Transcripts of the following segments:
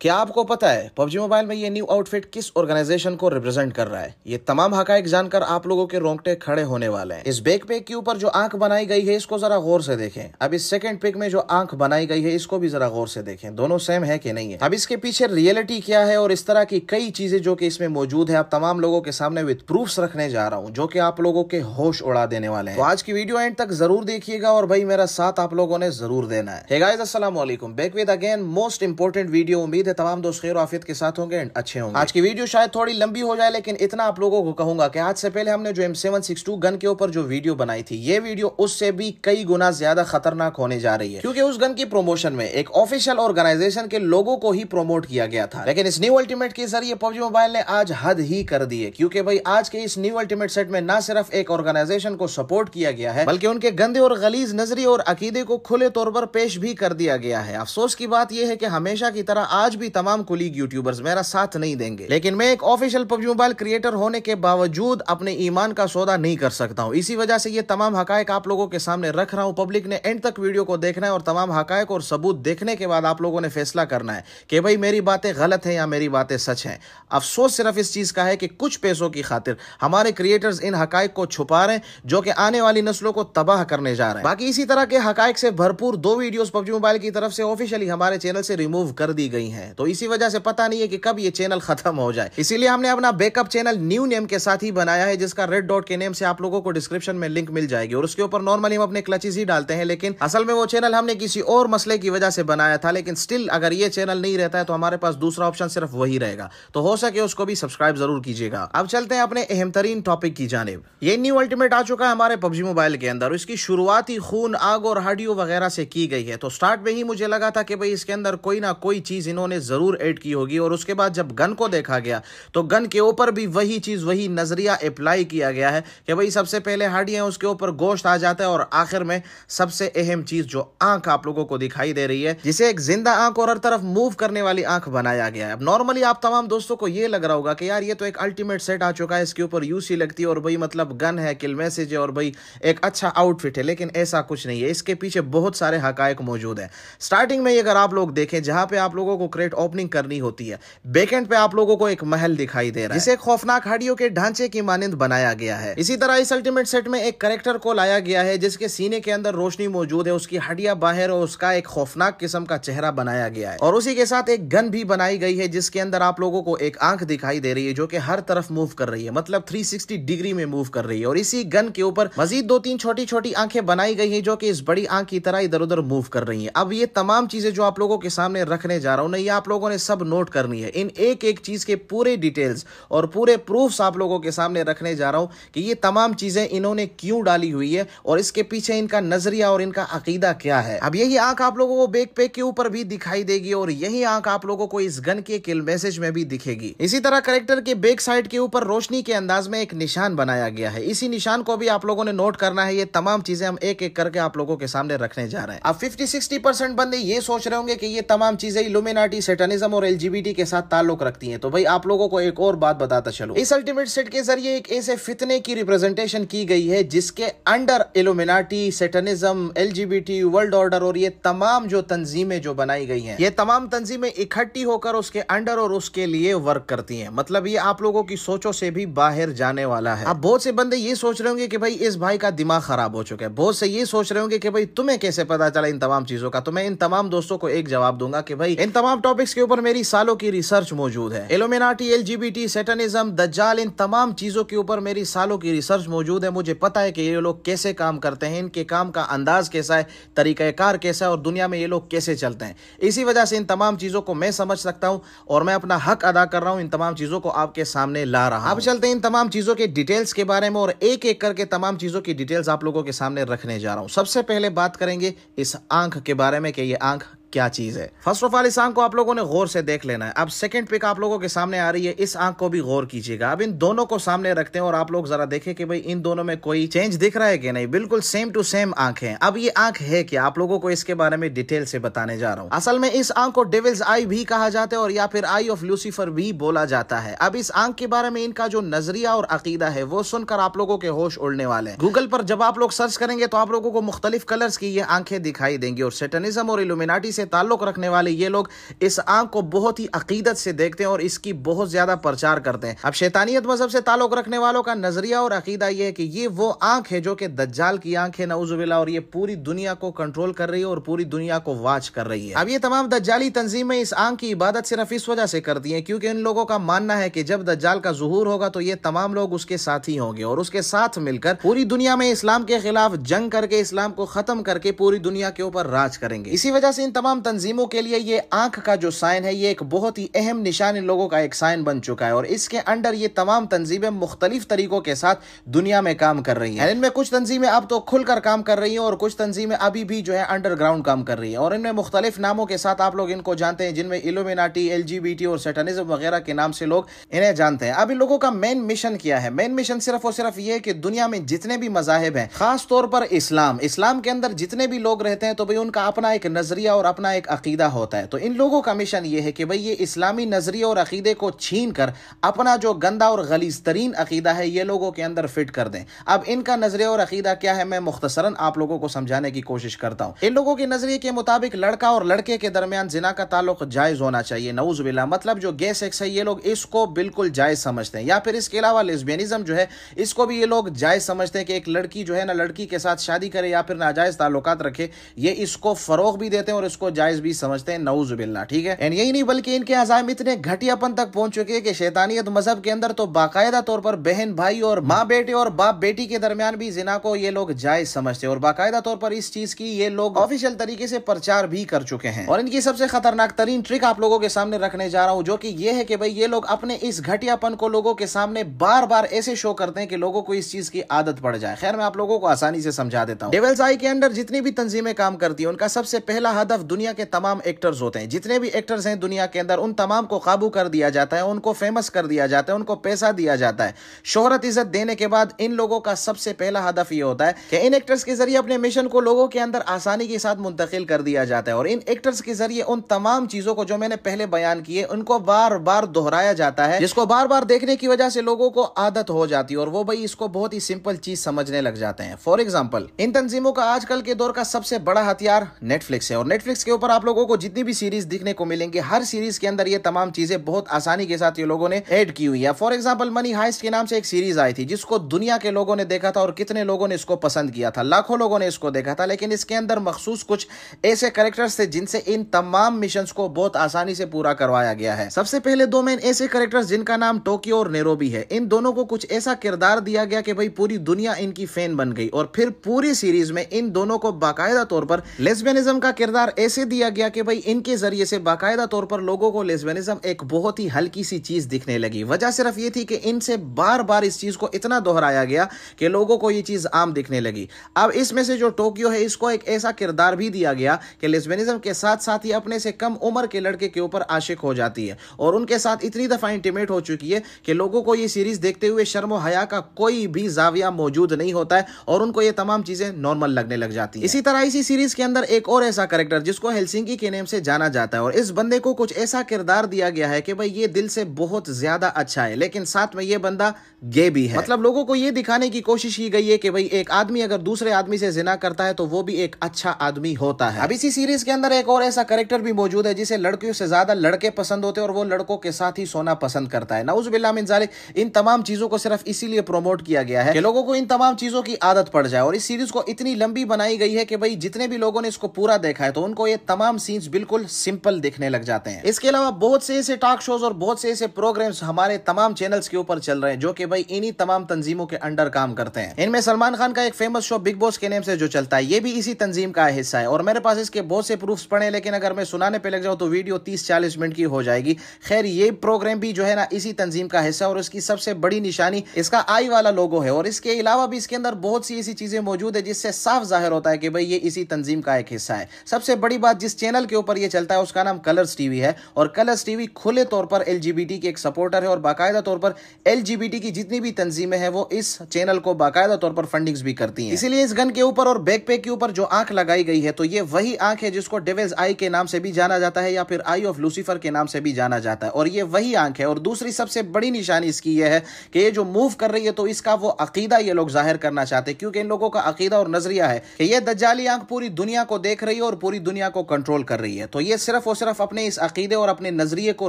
क्या आपको पता है पबजी मोबाइल में ये न्यू आउटफिट किस ऑर्गेनाइजेशन को रिप्रेजेंट कर रहा है? ये तमाम हकाइक जानकर आप लोगों के रोंगटे खड़े होने वाले हैं। इस बैकपैक के ऊपर जो आंख बनाई गई है इसको जरा गौर से देखें। अब इस सेकंड पिक में जो आंख बनाई गई है इसको भी जरा गौर से देखें, दोनों सेम है कि नहीं है। अब इसके पीछे रियलिटी क्या है और इस तरह की कई चीजें जो कि इसमें मौजूद है आप तमाम लोगों के सामने विद प्रूफ्स रखने जा रहा हूँ जो कि आप लोगों के होश उड़ा देने वाले हैं। तो आज की वीडियो एंड तक जरूर देखिएगा और भाई मेरा साथ आप लोगों ने जरूर देना है। हे गाइस, अस्सलाम वालेकुम, back with again most important video. उम्मीद है तमाम दोस्त खैर आफियत के साथ होंगे एंड अच्छे होंगे। आज की वीडियो शायद थोड़ी लंबी हो जाए लेकिन इतना आप लोगों को कहूंगा कि आज से पहले हमने जो M762 गन के ऊपर जो वीडियो बनाई थी ये वीडियो उससे भी कई गुना ज्यादा खतरनाक होने जा रही है, क्योंकि उस गन की प्रमोशन में एक ऑफिशियल ऑर्गेनाइजेशन के लोगों को ही प्रमोट किया गया था। लेकिन इस न्यू अल्टीमेट के जरिए पबजी मोबाइल ने आज हद ही कर दी है, क्योंकि भाई आज के इस न्यू अल्टीमेट सेट में ना सिर्फ एक ऑर्गेनाइजेशन को सपोर्ट किया गया है बल्कि उनके गंदे और गलीज नजरिए और अकीदे को खुले तौर पर पेश भी कर दिया गया है। अफसोस की बात यह है कि हमेशा की तरह आज भी तमाम कुलीग यूट्यूबर्स मेरा साथ नहीं देंगे, लेकिन मैं एक ऑफिशियल पबजी मोबाइल क्रिएटर होने के बावजूद अपने ईमान का सौदा नहीं कर सकता हूं। इसी वजह से ये तमाम हकायक आप लोगों के सामने रख रहा हूं। पब्लिक ने एंड तक वीडियो को देखना है और तमाम हकायक और सबूत देखने के बाद आप लोगों ने फैसला करना है कि भाई मेरी बातें गलत है या मेरी बातें सच हैं। अफसोस सिर्फ इस चीज का है कि कुछ पैसों की खातिर हमारे क्रिएटर्स इन हकायक को छुपा रहे हैं जो कि आने वाली नस्लों को तबाह करने जा रहे हैं। बाकी इसी तरह के हकायक से भरपूर 2 वीडियोस पबजी मोबाइल की तरफ से ऑफिशियली हमारे चैनल से रिमूव कर दी गई हैं, तो इसी वजह से पता नहीं है कि कब ये चैनल खत्म हो जाए। इसीलिए हमने अपना बैकअप चैनल न्यू नेम के साथ ही बनाया है, जिसका रेड डॉट के नेम से आप लोगों को डिस्क्रिप्शन में लिंक मिल जाएगी और उसके ऊपर नॉर्मली हम अपने क्लचेस ही डालते हैं, लेकिन असल में वो चैनल हमने किसी और मसले की वजह से बनाया था। लेकिन स्टिल अगर ये चैनल नहीं रहता है तो हमारे पास दूसरा ऑप्शन सिर्फ वही रहेगा, तो हो सके उसको भी सब्सक्राइब जरूर कीजिएगा। अब चलते हैं अपने अहम तरीन टॉपिक की जानिब। ये न्यू अल्टीमेट आ चुका है हमारे पबजी मोबाइल के अंदर। इसकी शुरुआत ही खून, आग और हड्डियों वगैरह से की गई है, तो स्टार्ट में ही मुझे लगा था कि भाई इसके अंदर कोई ना कोई चीज इन्होंने जरूर ऐड की होगी। और उसके बाद जब गन को देखा गया तो गन के ऊपर भी वही चीज, वही नजरिया अप्लाई किया गया है कि भाई सबसे पहले हड्डियां, उसके ऊपर गोश्त आ जाता है और आखिर में सबसे अहम चीज जो आंख आप लोगों को दिखाई दे रही है, जिसे एक जिंदा आंख और हर तरफ मूव करने वाली आंख बनाया गया है। अब नॉर्मली आप तमाम दोस्तों को ये लग रहा होगा कि यार ये तो एक अल्टीमेट सेट आ चुका है, इसके ऊपर यूसी लगती है और भाई मतलब गन है, किल मैसेज है और भाई एक अच्छा आउटफिट है, लेकिन ऐसा कुछ नहीं है। इसके पीछे बहुत सारे हकायक मौजूद है। स्टार्टिंग में अगर आप लोग देखें जहां पे आप लोगों को क्रेट ओपनिंग करनी होती है, बैकएंड पे आप लोगों को एक महल दिखाई दे रहा है जिसे खौफनाक हड्डियों के ढांचे की मानिंद बनाया गया है। इसी तरह इस अल्टीमेट सेट में एक कैरेक्टर को लाया गया है जिसके सीने के अंदर रोशनी मौजूद है, उसकी हड्डियां बाहर और उसका एक खौफनाक किस्म का चेहरा बनाया गया है। और उसी के साथ एक गन भी बनाई गई है जिसके अंदर आप लोगों को एक आंख दिखाई दे रही है जो कि हर तरफ मूव कर रही है, मतलब 360 डिग्री में मूव कर रही है। और इसी गन के ऊपर मजीद 2-3 छोटी छोटी आंखें बनाई गई है जो कि इस बड़ी आंख की तरह इधर उधर मूव कर रही है। अब ये तमाम चीजें जो आप लोगों के सामने रखने जा रहा हूं ना, ये आप लोगों ने सब नोट करनी है। इन एक एक चीज के पूरे डिटेल्स और पूरे प्रूफ्स आप लोगों के सामने रखने जा रहा हूं कि ये तमाम चीजें इन्होंने क्यों डाली हुई है और इसके पीछे इनका नजरिया और इनका अकीदा क्या है। अब यही आंख आप लोगों को बैकपैक के ऊपर भी दिखाई देगी और यही आंख आप लोगों को इस गन के किल मैसेज में भी दिखेगी। इसी तरह कैरेक्टर के बैक साइड के ऊपर रोशनी के अंदाज में एक निशान बनाया गया है, इसी निशान को भी आप लोगों ने नोट करना है। ये तमाम चीजें हम एक एक करके आप लोगों के सामने रखने जा रहे हैं। अब 50-60% बंदे ये सोच रहे होंगे कि ये तमाम चीजें इल्यूमिनाटी, सैटानिज्म और LGBT के साथ ताल्लुक रखती हैं, तो भाई आप लोगों को एक और बात बताता चलो। इस अल्टीमेट सेट के जरिए एक ऐसे फितने की रिप्रेजेंटेशन की गई है जिसके under illuminati, satanism, LGBT, world order और ये तमाम जो तंजीमें जो बनाई गई हैं, ये तमाम तंजीमें इकट्ठी होकर उसके अंडर और उसके लिए वर्क करती हैं। मतलब ये आप लोगों की सोचों से भी बाहर जाने वाला है। अब बहुत से बंदे ये सोच रहे होंगे कि भाई इस भाई का दिमाग खराब हो चुका है। बहुत से ये सोच रहे होंगे कि भाई तुम्हें कैसे पता चला इन तमाम चीजों का। तो मैं इन तमाम दोस्तों को एक जवाब दूंगा कि भाई इन तमाम टॉपिक्स के ऊपर मेरी सालों की रिसर्च मौजूद है। इल्यूमिनाटी, LGBT, सैटानिज्म, दज्जाल, इन तमाम चीजों के ऊपर मेरी सालों की रिसर्च मौजूद है। मुझे पता है कि ये लोग कैसे काम करते हैं, इनके काम का अंदाज कैसा है, तरीकाकार कैसा है और दुनिया में ये लोग कैसे चलते हैं। इसी वजह से इन तमाम चीजों को मैं समझ सकता हूं और मैं अपना हक अदा कर रहा हूं, इन तमाम चीजों को आपके सामने ला रहा हूं। अब चलते हैं इन तमाम चीजों के डिटेल्स के बारे में और एक एक करके तमाम चीजों की डिटेल्स आप लोगों के सामने रखने जा रहा हूं। सबसे पहले बात करेंगे इस आंख के बारे में कि ये आंख क्या चीज है। फर्स्ट ऑफ ऑल इस आंख को आप लोगों ने गौर से देख लेना है। अब सेकंड पिक आप लोगों के सामने आ रही है, इस आंख को भी गौर कीजिएगा। अब इन दोनों को सामने रखते हैं और आप लोग जरा देखें कि भाई इन दोनों में कोई चेंज दिख रहा है कि नहीं। बिल्कुल सेम टू सेम आंख है। अब ये आंख है क्या, आप लोगों को इसके बारे में डिटेल से बताने जा रहा हूं। असल में इस आंख को डेविल्स आई भी कहा जाता है और या फिर आई ऑफ लूसीफर भी बोला जाता है। अब इस आंख के बारे में इनका जो नजरिया और अकीदा है वो सुनकर आप लोगों के होश उड़ने वाले हैं। गूगल पर जब आप लोग सर्च करेंगे तो आप लोगों को मुख्तलिफ कलर्स की ये आंखें दिखाई देंगी और सैटानिज्म और इल्यूमिनाटी से से ताल्लुक रखने वाले ये लोग इस आंख को बहुत ही अकीदत से देखते हैं और इसकी बहुत ज्यादा प्रचार करते हैं। अब शैतानियत मजहब से ताल्लुक रखने वालों का नजरिया और अकीदा ये है कि ये वो आंख है जो कि दज्जाल की आंख है, नऊजुबिल्लाह, और ये पूरी दुनिया को कंट्रोल कर रही है और पूरी दुनिया को वाच कर रही है। अब ये तमाम दज्जाली तंजीमें इस आंख की इबादत सिर्फ इस वजह से करती हैं क्योंकि इन लोगों का मानना है कि जब दज्जाल का ज़ुहूर होगा तो ये तमाम लोग उसके साथी होंगे और उसके साथ मिलकर पूरी दुनिया में इस्लाम के खिलाफ जंग करके इस्लाम को खत्म करके पूरी दुनिया के ऊपर राज करेंगे। इसी वजह से इन तमाम तंजीमों के लिए ये आंख का जो साइन है ये एक बहुत ही अहम निशान इन लोगों का एक साइन बन चुका है और इसके अंडर ये तमाम तंजीमें मुख्तलिफ तरीकों के साथ दुनिया में काम कर रही हैं। इनमें कुछ तंजीमें अब तो खुलकर काम कर रही हैं और कुछ तंजीमें अभी भी जो है अंडरग्राउंड काम कर रही है और इनमें मुख्तलिफ नामों के साथ आप लोग इनको जानते हैं, जिनमें इल्यूमिनाटी, LGBT और सैटानिज्म वगैरह के नाम से लोग इन्हें जानते हैं। अब इन लोगों का मेन मिशन क्या है? मेन मिशन सिर्फ और सिर्फ ये है कि दुनिया में जितने भी मजाहिब हैं, खास तौर पर इस्लाम के अंदर जितने भी लोग रहते हैं तो भाई उनका अपना एक नजरिया और अपना एक अकीदा होता है। तो इन लोगों का मिशन ये है कि भाई ये इस्लामी नजरिया और अकीदे को छीन कर अपना जो गंदा और गलीज तरीन अकीदा है ये लोगों के अंदर फिट कर दें। अब इनका नजरिया और अकीदा क्या है मैं मुख्तसरन आप लोगों को समझाने की कोशिश करता हूं। इन लोगों के नजरिए के मुताबिक लड़का और लड़के के दरमियान जिना का ताल्लुक जायज होना चाहिए, नऊजुबिल्लाह। मतलब जो गे सेक्स है ये लोग इसको बिल्कुल जायज समझते हैं। या फिर इसके अलावा लेस्बियनिज्म जो है इसको भी ये लोग जायज समझते हैं कि एक लड़की जो है ना लड़की के साथ शादी करे या फिर नाजायज ताल्लुकात रखे, ये इसको फरोग भी देते हैं और इसको जायज भी समझते हैं, नऊजुबिल्लाह। ठीक है, एंड यही नहीं बल्कि इनके अज़ाइम इतने घटियापन तक पहुंच चुके हैं कि शैतानियत मजहब के अंदर तो बाकायदा तौर पर बहन भाई और माँ बेटे और बाप बेटी के दरमियान भी जिना को ये लोग जायज समझते हैं और बाकायदा तौर पर इस चीज की ये लोग ऑफिशियल तरीके से प्रचार भी कर चुके हैं। और इनकी सबसे खतरनाक तरीन ट्रिक आप लोगों के सामने रखने जा रहा हूं, जो कि ये है कि भाई ये लोग अपने इस घटियापन को लोगों के सामने बार बार ऐसे शो करते हैं कि लोगों को इस चीज की आदत पड़ जाए। खैर मैं आप लोगों को आसानी से समझा देता हूं। डेविल्स आई के अंदर जितनी भी तंजीमें काम करती है उनका सबसे पहला हदफ दुनिया के तमाम एक्टर्स होते हैं। जितने भी एक्टर्स हैं दुनिया के अंदर उन तमाम को काबू कर दिया जाता है, उनको फेमस कर दिया जाता है, उनको पैसा दिया जाता है। शोहरत इज्जत देने के बाद इन लोगों का सबसे पहला हदफ ये होता है कि इन एक्टर्स के जरिए अपने मिशन को लोगों के अंदर आसानी के साथ मुंतकिल कर दिया जाता है और इन एक्टर्स के जरिए उन तमाम चीजों को जो मैंने पहले बयान किए उनको बार बार दोहराया जाता है, जिसको बार बार देखने की वजह से लोगों को आदत हो जाती है और वो भाई इसको बहुत ही सिंपल चीज समझने लग जाते हैं। फॉर एग्जाम्पल इन तंजीमों का आजकल के दौर का सबसे बड़ा हथियार नेटफ्लिक्स है और नेटफ्लिक्स के ऊपर आप लोगों को जितनी भी सीरीज दिखने को मिलेंगे हर सीरीज के अंदर ये तमाम चीजें बहुत आसानी के साथ ये लोगों ने ऐड की हुई है। फॉर एग्जाम्पल मनी हाइस्ट के नाम से एक सीरीज आई थी जिसको दुनिया के लोगों ने देखा था और कितने लोगों ने इसको पसंद किया था, लाखों लोगों ने इसको देखा था। लेकिन इसके अंदर मखसूस कुछ ऐसे कैरेक्टर्स थे जिनसे इन तमाम मिशंस को बहुत आसानी से पूरा करवाया गया है। सबसे पहले दो मेन ऐसे कैरेक्टर्स जिनका नाम टोक्यो और नैरोबी है, इन दोनों को कुछ ऐसा किरदार दिया गया कि भाई पूरी दुनिया इनकी फैन बन गई और फिर पूरी सीरीज में इन दोनों को बाकायदा तौर पर लेस्बियनिज्म का किरदार ऐसे दिया गया कि भाई इनके जरिए से बाकायदा तौर पर लोगों को लेस्बियनिज्म एक बहुत ही हल्की सी चीज दिखने लगी। वजह सिर्फ ये थी कि इनसे बार बार इस चीज को इतना दोहराया गया कि लोगों को ये चीज आम दिखने लगी। अब इसमें से जो टोक्यो है इसको एक ऐसा किरदार भी दिया गया कि लेस्बियनिज्म के साथ साथ ही अपने से कम उम्र के लड़के के ऊपर आशिक हो जाती है और उनके साथ इतनी दफा इंटीमेट हो चुकी है कि लोगों को ये सीरीज देखते हुए शर्म हया का कोई भी जाविया मौजूद नहीं होता है और उनको ये तमाम चीजें नॉर्मल लगने लग जाती है। इसी तरह इसी सीरीज के अंदर एक और ऐसा कैरेक्टर जिसको हेलसिंकी के नेम से जाना जाता है और इस बंदे को कुछ ऐसा किरदार दिया गया है कि भाई ये दिल से बहुत ज्यादा अच्छा है लेकिन साथ में ये बंदा गे भी है। मतलब लोगों को ये दिखाने की कोशिश की गई है कि भाई एक आदमी अगर दूसरे आदमी से जिना करता है तो वो भी एक अच्छा आदमी होता है। अब इसी सीरीज के अंदर एक और ऐसा कैरेक्टर भी मौजूद है जिसे लड़कियों से ज्यादा लड़के पसंद होते हैं और वो लड़कों के साथ ही सोना पसंद करता है। नऊजुबिल्लाह मिन ज़ालिक। इन तमाम चीजों को सिर्फ इसीलिए प्रमोट किया गया है कि लोगों को इन तमाम चीजों की आदत पड़ जाए और इस सीरीज को इतनी लंबी बनाई गई है कि भाई जितने भी लोगों ने इसको पूरा देखा है तो उनको ये तमाम सीन्स बिल्कुल सिंपल दिखने लग जाते हैं। इसके अलावा बहुत से ऐसे टॉक शोज और बहुत से ऐसे प्रोग्राम्स हमारे तमाम चैनल्स के ऊपर चल रहे हैं जो कि भाई इन्हीं तमाम तंजीमों के अंडर काम करते हैं। इनमें सलमान खान का एक फेमस शो बिग बॉस के नेम से जो चलता है ये भी इसी तंजीम का हिस्सा है और मेरे पास इसके बहुत से प्रूफ्स पड़े लेकिन अगर मैं सुनाने पे लग जाऊं तो वीडियो 30-40 मिनट की हो जाएगी। खैर ये प्रोग्राम भी जो है ना इसी तंजीम का हिस्सा और उसकी सबसे बड़ी निशानी इसका आई वाला लोगो है और इसके अलावा भी इसके अंदर बहुत सी ऐसी चीजें मौजूद है जिससे साफ जाहिर होता है कि भाई ये इसी तंजीम का एक हिस्सा है। सबसे बड़ी बात जिस चैनल के ऊपर ये चलता है उसका नाम कलर्स टीवी है और कलर्स टीवी खुले तौर पर LGBT की एक सपोर्टर है और बाकायदा तौर पर LGBT की जितनी भी तंजीमें हैं वो इस चैनल को बाकायदा तौर पर फंडिंग्स भी करती हैं। इसीलिए इस गन के ऊपर और बैकपैक के ऊपर जो आंख लगाई गई है तो ये वही आंख है जिसको डेविल्स आई के नाम से भी जाना जाता है या फिर आई ऑफ लूसीफर के नाम से भी जाना जाता है और ये वही आंख है। और दूसरी सबसे बड़ी निशानी इसकी यह है कि ये जो मूव कर रही है तो इसका वो अकीदा ये लोग जाहिर करना चाहते हैं क्योंकि इन लोगों का अकीदा और नजरिया है कि ये दज्जाली आंख पूरी दुनिया को देख रही है और पूरी दुनिया को कंट्रोल कर रही है। तो ये सिर्फ और सिर्फ अपने इस अकीदे और अपने नजरिए को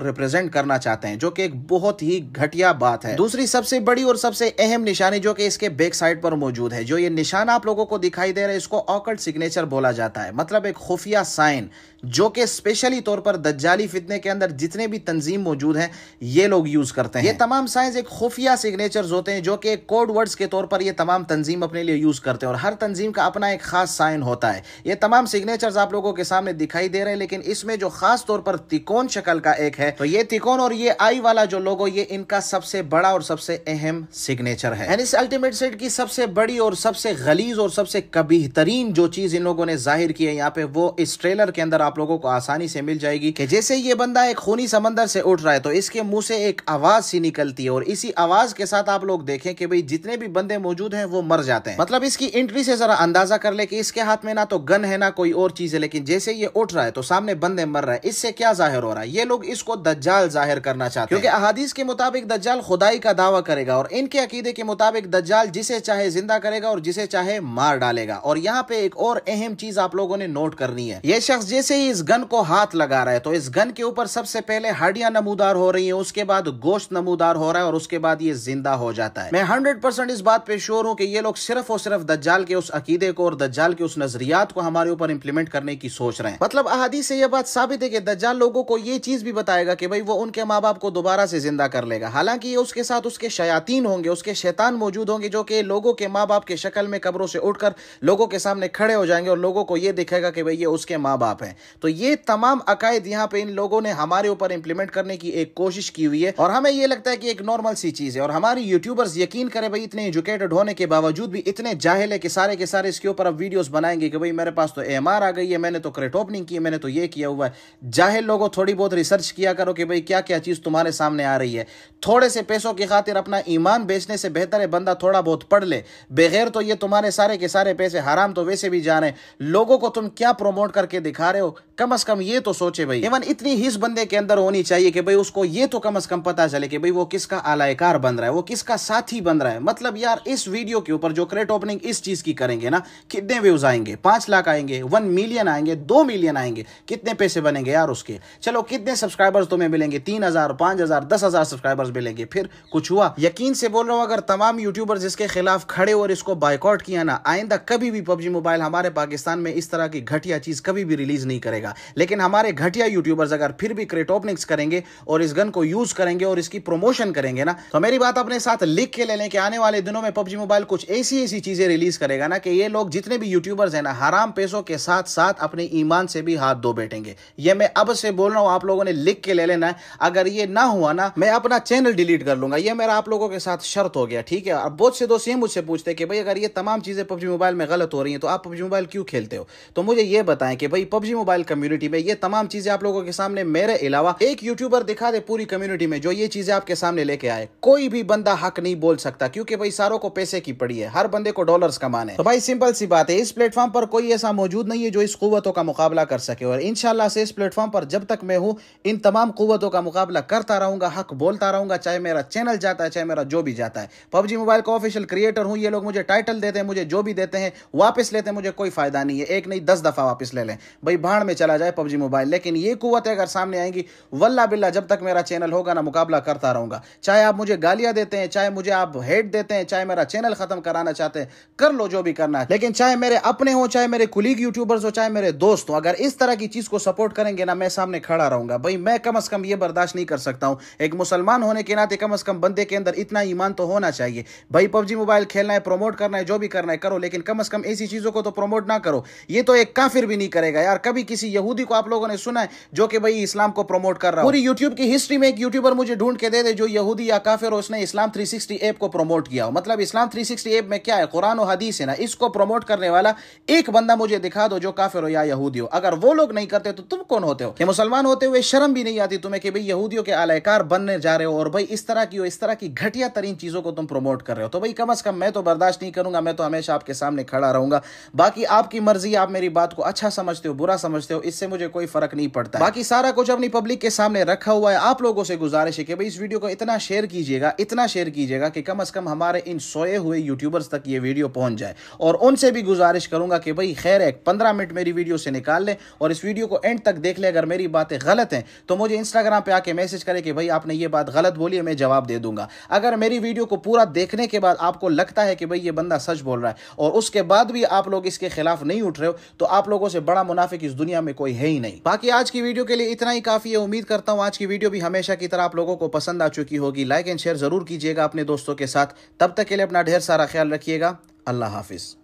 रिप्रेजेंट करना चाहते हैं, जो कि एक बहुत ही घटिया बात है। दूसरी सबसे बड़ी और सबसे अहम निशानी जो कि इसके बैक साइड पर मौजूद है, जो ये निशान आप लोगों को दिखाई दे रहा है, इसको ऑकल्ट सिग्नेचर बोला जाता है। मतलब एक खुफिया साइन जो कि स्पेशली तौर पर दज्जाली फितने के अंदर जितने भी तंजीम मौजूद हैं ये लोग यूज करते हैं। ये तमाम साइंस एक खुफिया सिग्नेचर्स होते हैं जो कि कोड वर्ड्स के तौर पर ये तमाम तंजीम अपने लिए यूज करते हैं, और हर तंजीम का अपना एक खास साइन होता है। ये तमाम सिग्नेचर्स आप लोगों के सामने दिखाई दे रहे हैं, लेकिन इसमें जो खास तौर पर तिकोन शक्ल का एक है, तो ये तिकोन और ये आई वाला जो लोगो, ये इनका सबसे बड़ा और सबसे अहम सिग्नेचर है। एंड इस अल्टीमेट सेट की सबसे बड़ी और सबसे गलीज और सबसे कबीह तरीन जो चीज इन लोगों ने जाहिर की है यहाँ पे, वो इस ट्रेलर के अंदर आप लोगों को आसानी से मिल जाएगी कि जैसे ये बंदा एक खूनी समंदर से उठ रहा है तो इसके मुंह से एक आवाज सी निकलती है, और इसी आवाज के साथ आप लोग देखें कि भाई जितने भी बंदे मौजूद हैं वो मर जाते हैं। मतलब इसकी एंट्री से जरा अंदाजा कर ले कि इसके हाथ में ना तो गन है ना कोई और चीज है, लेकिन जैसे ये उठ रहा है तो सामने बंदे मर रहे हैं। इससे क्या जाहिर हो रहा है? ये लोग इसको दज्जाल जाहिर करना चाहते हैं, क्योंकि अहादीस के मुताबिक दज्जाल खुदाई का दावा करेगा, और इनके अकीदे के मुताबिक दज्जाल जिसे चाहे जिंदा करेगा और जिसे चाहे मार डालेगा। और यहाँ पे एक और अहम चीज आप लोगों ने नोट करनी है, ये शख्स जैसे ही इस गन को हाथ लगा रहा है तो इस गन के ऊपर सबसे पहले हड्डियां नमूदार हो रही है, उसके बाद गोश्त नमूदार हो रहा है, और उसके बाद ये जिंदा हो जाता है। मैं 100% इस बात पे श्योर हूं कि ये लोग सिर्फ और सिर्फ दज्जाल के उस अकीदे को और दज्जाल के उस नजरियात को हमारे ऊपर इंप्लीमेंट करने की सोच रहे हैं। मतलब अहादीस से यह बात साबित है कि दज्जाल लोगों को ये चीज भी बताएगा कि भाई वो उनके माँ बाप को दोबारा से जिंदा कर लेगा। हालांकि ये उसके साथ उसके शयातीन होंगे, उसके शैतान मौजूद होंगे, जो कि लोगों के माँ बाप के शक्ल में कब्रों से उठकर लोगों के सामने खड़े हो जाएंगे और लोगों को यह दिखेगा कि भाई ये उसके माँ बाप हैं। तो ये तमाम अकायद यहाँ पे इन लोगों ने हमारे ऊपर इंप्लीमेंट करने की एक कोशिश की हुई है, और हमें ये लगता है कि एक नॉर्मल सी चीज है। और हमारी यूट्यूबर्स यकीन करें भाई इतने एजुकेटेड होने के बावजूद भी इतने जाहिल है कि सारे के सारे इसके ऊपर अब वीडियोस बनाएंगे कि भाई मेरे पास तो AMR आ गई है, मैंने तो क्रेट ओपनिंग की है, मैंने तो ये किया हुआ है। जाहिल लोगों थोड़ी बहुत रिसर्च किया करो कि भाई क्या क्या चीज तुम्हारे सामने आ रही है। थोड़े से पैसों की खातिर अपना ईमान बेचने से बेहतर है बंदा थोड़ा बहुत पढ़ ले। बगैर तो ये तुम्हारे सारे के सारे पैसे हराम तो वैसे भी जा रहे हैं, लोगों को तुम क्या प्रमोट करके दिखा रहे हो? कम से कम ये तो सोचे भाई। इवन इतनी हिस्स बंदे के अंदर होनी चाहिए कि भाई उसको ये तो कम से कम पता चले कि भाई वो किसका आलायकार बन रहा है, वो किसका साथी बन रहा है। मतलब यार इस वीडियो के ऊपर जो क्रेट ओपनिंग इस चीज की करेंगे ना, कितने व्यूज आएंगे? 5 लाख आएंगे, 1 मिलियन आएंगे, 2 मिलियन आएंगे, कितने पैसे बनेंगे यार उसके? चलो कितने सब्सक्राइबर्स तुम्हें मिलेंगे? 3000, 5000, 10,000 सब्सक्राइबर्स मिलेंगे, फिर कुछ हुआ? यकीन से बोल रहा हूं, अगर तमाम यूट्यूबर्स इसके खिलाफ खड़े और इसको बायकॉट किया ना, आइंदा कभी भी PUBG मोबाइल हमारे पाकिस्तान में इस तरह की घटिया चीज कभी भी रिलीज नहीं करेगा। लेकिन हमारे घटिया यूट्यूबर्स अगर फिर भी क्रेट ओपनिंग्स करेंगे और इस गन को यूज करेंगे और इसकी प्रमोशन करेंगे ना, तो मेरी बात अपने साथ लिख के ले लें कि आने वाले दिनों में PUBG मोबाइल कुछ ऐसी चीजें रिलीज करेगा ना कि ये लोग जितने भी यूट्यूबर्स हैं ना, हराम पैसों के साथ साथ अपने ईमान से भी हाथ धो बैठेंगे। ये मैं अब से बोल रहा हूं, आप लोगों ने लिख के ले लेना है। अगर ये ना हुआ ना, मैं अपना चैनल डिलीट कर लूंगा। ये मेरा आप लोगों के साथ शर्त हो गया, ठीक है? अब बहुत से दोस्त ये मुझसे पूछते हैं कि भाई अगर ये तमाम चीजें PUBG मोबाइल में गलत हो रही हैं तो आप PUBG मोबाइल क्यों खेलते हो? तो मुझे ये बताएं कि भाई PUBG मोबाइल कम्युनिटी में ये तमाम चीजें आप लोगों के सामने मेरे अलावा एक यूट्यूबर दिखा दे पूरी कम्युनिटी में जो ये चीजें आपके सामने लेके आए, कोई भी बंदा हक नहीं बोल सकता, क्योंकि भाई सारों को पैसे की पड़ी है, हर बंदे को डॉलर्स कमाने हैं। तो भाई सिंपल सी बात है, इस प्लेटफॉर्म पर कोई ऐसा मौजूद नहीं है जो इस कुव्वतों का मुकाबला कर सके, और इंशाल्लाह से इस प्लेटफॉर्म पर जब तक मैं हूं इन तमाम कुव्वतों का मुकाबला करता रहूंगा, हक बोलता रहूंगा, चाहे मेरा चैनल जाता है, चाहे मेरा जो भी जाता है। PUBG मोबाइल का ऑफिशियल क्रिएटर हूं, ये लोग मुझे टाइटल देते हैं, मुझे जो भी देते हैं वापस लेते हैं, मुझे कोई फायदा नहीं है। एक नहीं 10 दफा वापस ले लें, भाई भाड़ में चला जाए PUBG मोबाइल। लेकिन ये कुव्वतें अगर सामने आएंगी, वल्लाह बिल्लाह जब तक मेरा चैनल होगा ना, मुकाबला करता रहूंगा। चाहे आप मुझे गालियां देते हैं, चाहे मुझे आप हेट देते हैं, चाहे मेरा चैनल खत्म कराना चाहते हैं, कर लो जो भी करना है। लेकिन चाहे मेरे अपने हो, चाहे मेरे कुलीग यूट्यूबर्स हो, चाहे मेरे दोस्त हो, अगर इस तरह की चीज को सपोर्ट करेंगे ना, मैं सामने खड़ा रहूंगा। भाई मैं कम से कम ये बर्दाश्त नहीं कर सकता हूं। एक मुसलमान होने के नाते कम से कम बंदे के अंदर इतना ईमान तो होना चाहिए। भाई PUBG मोबाइल खेलना है, प्रमोट करना है, जो भी करना है करो, लेकिन कम से कम ऐसी चीजों को तो प्रमोट ना करो। ये तो एक काफिर भी नहीं करेगा यार। कभी किसी यहूदी को आप लोगों ने सुना है जो कि भाई इस्लाम को प्रमोट कर रहा है? पूरी यूट्यूब की हिस्ट्री में एक यूट्यूबर मुझे ढूंढ के दे दे जो यहूदी या काफिर हो, उसने इस्लाम 360 ऐप को प्रमोट किया हो। मतलब इस्लाम 360 ऐप में क्या है? कुरान और हदीस है ना, इसको प्रमोट करने वाला एक बंदा मुझे दिखा दो जो काफिर हो या यहूदी हो। अगर वो लोग नहीं करते तो तुम कौन होते हो? कि मुसलमान होते हुए शर्म भी नहीं आती तुम्हें कि भाई यहूदियों के आलायकार बनने जा रहे हो और भाई इस तरह की घटिया तरीन चीजों को तुम प्रमोट कर रहे हो? तो भाई कम से कम मैं तो बर्दाश्त नहीं करूंगा, मैं तो हमेशा आपके सामने खड़ा रहूंगा। बाकी आपकी मर्जी, आप मेरी बात को अच्छा समझते हो, बुरा समझते समझते हो, इससे मुझे कोई फर्क नहीं पड़ता। बाकी सारा कुछ अपनी पब्लिक के सामने रखा हुआ है। आप लोगों से गुजारिश है कि भाई इस वीडियो को इतना शेयर कीजिएगा कि कम से कम हमारे इन सोए हुए यूट्यूबर्स तक ये वीडियो पहुंच जाए। और उनसे भी गुजारिश करूंगा कि भाई खैर है 15 मिनट मेरी वीडियो से निकाल ले और इस वीडियो को एंड तक देख ले। अगर मेरी बातें गलत हैं तो मुझे इंस्टाग्राम पे आके मैसेज करे कि भाई आपने ये बात गलत बोली है, मैं जवाब दे दूंगा। अगर मेरी वीडियो को पूरा देखने के बाद आपको लगता है कि भाई ये बंदा सच बोल रहा है और उसके बाद भी आप लोग इसके खिलाफ नहीं उठ रहे हो, तो आप लोगों से बड़ा मुनाफिक इस दुनिया में कोई है ही नहीं। बाकी आज की वीडियो के लिए इतना ही काफी है। उम्मीद करता हूं आज की वीडियो भी हमेशा की तरह आप लोगों को पसंद आ चुकी होगी। लाइक एंड शेयर जरूर कीजिएगा अपने दोस्तों के साथ। तब तक के लिए अपना ढेर सारा ख्याल रखिएगा। अल्लाह हाफिज।